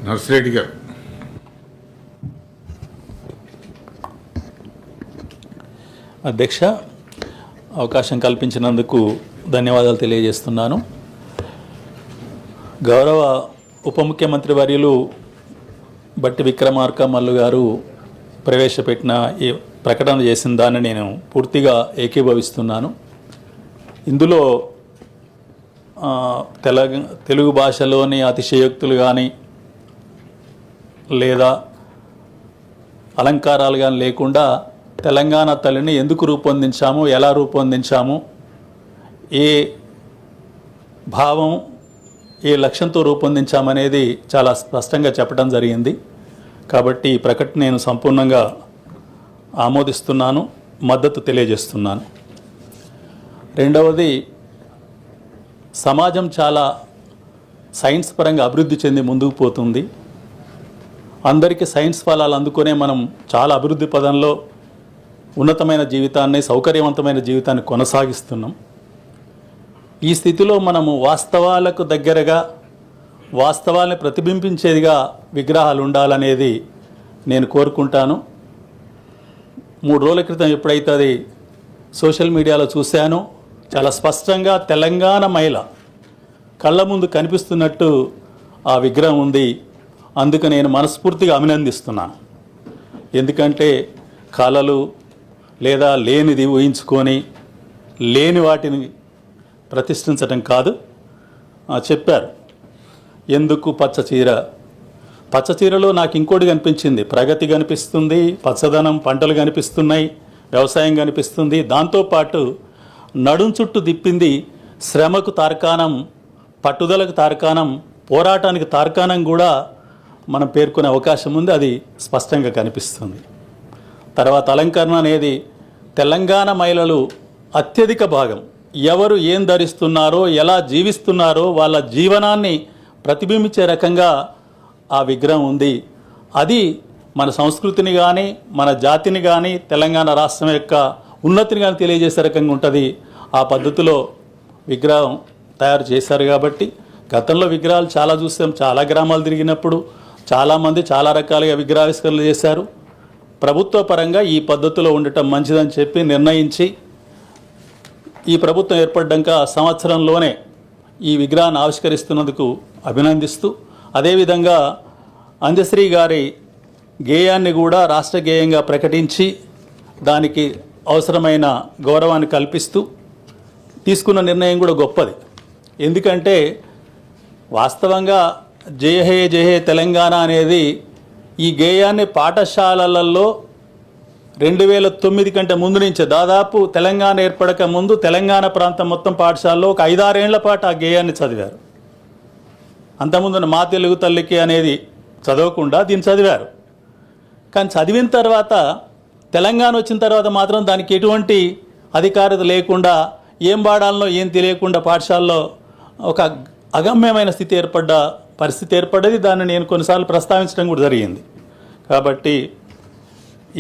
నర్సిరెడ్డి గారు. అధ్యక్ష, అవకాశం కల్పించినందుకు ధన్యవాదాలు తెలియజేస్తున్నాను. గౌరవ ఉప ముఖ్యమంత్రి వర్యులు బట్టి విక్రమార్క మల్లు గారు ప్రవేశపెట్టిన ఈ ప్రకటన చేసిన దాన్ని నేను పూర్తిగా ఏకీభవిస్తున్నాను. ఇందులో తెలుగు భాషలోని అతిశయోక్తులు కానీ లేదా అలంకారాలు కానీ లేకుండా తెలంగాణ తల్లిని ఎందుకు రూపొందించాము, ఎలా రూపొందించాము, ఏ భావం ఏ లక్ష్యంతో రూపొందించామనేది చాలా స్పష్టంగా చెప్పడం జరిగింది. కాబట్టి ఈ ప్రకటన నేను సంపూర్ణంగా ఆమోదిస్తున్నాను, మద్దతు తెలియజేస్తున్నాను. రెండవది, సమాజం చాలా సైన్స్ పరంగా అభివృద్ధి చెంది ముందుకు పోతుంది. అందరికీ సైన్స్ ఫలాలు అందుకునే మనం చాలా అభివృద్ధి పదంలో ఉన్నతమైన జీవితాన్ని, సౌకర్యవంతమైన జీవితాన్ని కొనసాగిస్తున్నాం. ఈ స్థితిలో మనము వాస్తవాలకు దగ్గరగా, వాస్తవాల్ని ప్రతిబింబించేదిగా విగ్రహాలు ఉండాలనేది నేను కోరుకుంటాను. 3 రోజుల క్రితం ఎప్పుడైతే అది సోషల్ మీడియాలో చూశానో చాలా స్పష్టంగా తెలంగాణ మహిళ కళ్ళ ముందు కనిపిస్తున్నట్టు ఆ విగ్రహం ఉంది. అందుకు నేను మనస్ఫూర్తిగా అభినందిస్తున్నాను. ఎందుకంటే కళలు లేదా లేనిది ఊహించుకొని లేని వాటిని ప్రతిష్ఠించడం కాదు. చెప్పారు ఎందుకు పచ్చ చీర. పచ్చ చీరలో నాకు ఇంకోటి కనిపించింది, ప్రగతి కనిపిస్తుంది, పచ్చదనం, పంటలు కనిపిస్తున్నాయి, వ్యవసాయం కనిపిస్తుంది. దాంతోపాటు నడుం చుట్టూ తిప్పింది శ్రమకు తార్కాణం, పట్టుదలకు తార్కాణం, పోరాటానికి తార్కాణం కూడా మనం పేర్కొనే అవకాశం ఉంది. అది స్పష్టంగా కనిపిస్తుంది. తర్వాత అలంకరణ అనేది తెలంగాణ మహిళలు అత్యధిక భాగం ఎవరు ఏం ధరిస్తున్నారో, ఎలా జీవిస్తున్నారో వాళ్ళ జీవనాన్ని ప్రతిబింబించే రకంగా ఆ విగ్రహం ఉంది. అది మన సంస్కృతిని కానీ, మన జాతిని కానీ, తెలంగాణ రాష్ట్రం యొక్క ఉన్నతిని కానీ తెలియజేసే రకంగా ఉంటుంది. ఆ పద్ధతిలో విగ్రహం తయారు చేశారు. కాబట్టి గతంలో విగ్రహాలు చాలా చూసాం. చాలా గ్రామాలు తిరిగినప్పుడు చాలామంది చాలా రకాలుగా విగ్రహావిష్కరణలు చేశారు. ప్రభుత్వ పరంగా ఈ పద్ధతిలో ఉండటం మంచిదని చెప్పి నిర్ణయించి ఈ ప్రభుత్వం ఏర్పడ్డాక సంవత్సరంలోనే ఈ విగ్రహాన్ని ఆవిష్కరిస్తున్నందుకు అభినందిస్తూ, అదేవిధంగా అంజశ్రీ గారి గేయాన్ని కూడా రాష్ట్ర గేయంగా ప్రకటించి దానికి అవసరమైన గౌరవాన్ని కల్పిస్తూ తీసుకున్న నిర్ణయం కూడా గొప్పది. ఎందుకంటే వాస్తవంగా జయ హే జయ హే తెలంగాణ అనేది ఈ గేయాన్ని పాఠశాలలలో 2009 కంటే ముందు నుంచే, దాదాపు తెలంగాణ ఏర్పడక ముందు తెలంగాణ ప్రాంతం మొత్తం పాఠశాలలో ఒక 5-6 ఏళ్ల పాటు ఆ గేయాన్ని చదివారు. అంతకుముందు మా తెలుగు తల్లికి అనేది చదవకుండా దీన్ని చదివారు. కానీ చదివిన తర్వాత తెలంగాణ వచ్చిన తర్వాత మాత్రం దానికి ఎటువంటి అధికారత లేకుండా, ఏం పాడాలనో ఏం తెలియకుండా పాఠశాలలో ఒక అగమ్యమైన స్థితి పరిస్థితి ఏర్పడ్డది. దాన్ని నేను కొన్నిసార్లు ప్రస్తావించడం కూడా జరిగింది. కాబట్టి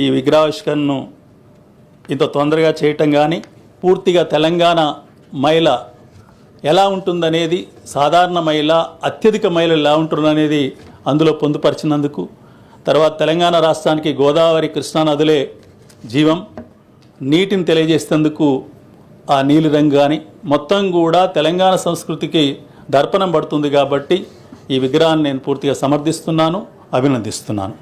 ఈ విగ్రహావిష్కరణను ఇంత తొందరగా చేయటం కానీ, పూర్తిగా తెలంగాణ మహిళ ఎలా ఉంటుందనేది, సాధారణ మహిళ, అత్యధిక మహిళ ఎలా ఉంటుందనేది అందులో పొందుపరిచినందుకు, తర్వాత తెలంగాణ రాష్ట్రానికి గోదావరి, కృష్ణా నదులే జీవం, నీటిని తెలియజేసేందుకు ఆ నీలిరంగు కానీ మొత్తం కూడా తెలంగాణ సంస్కృతికి దర్పణం పడుతుంది. కాబట్టి ఈ విగ్రహాన్ని నేను పూర్తిగా సమర్థిస్తున్నాను, అభినందిస్తున్నాను.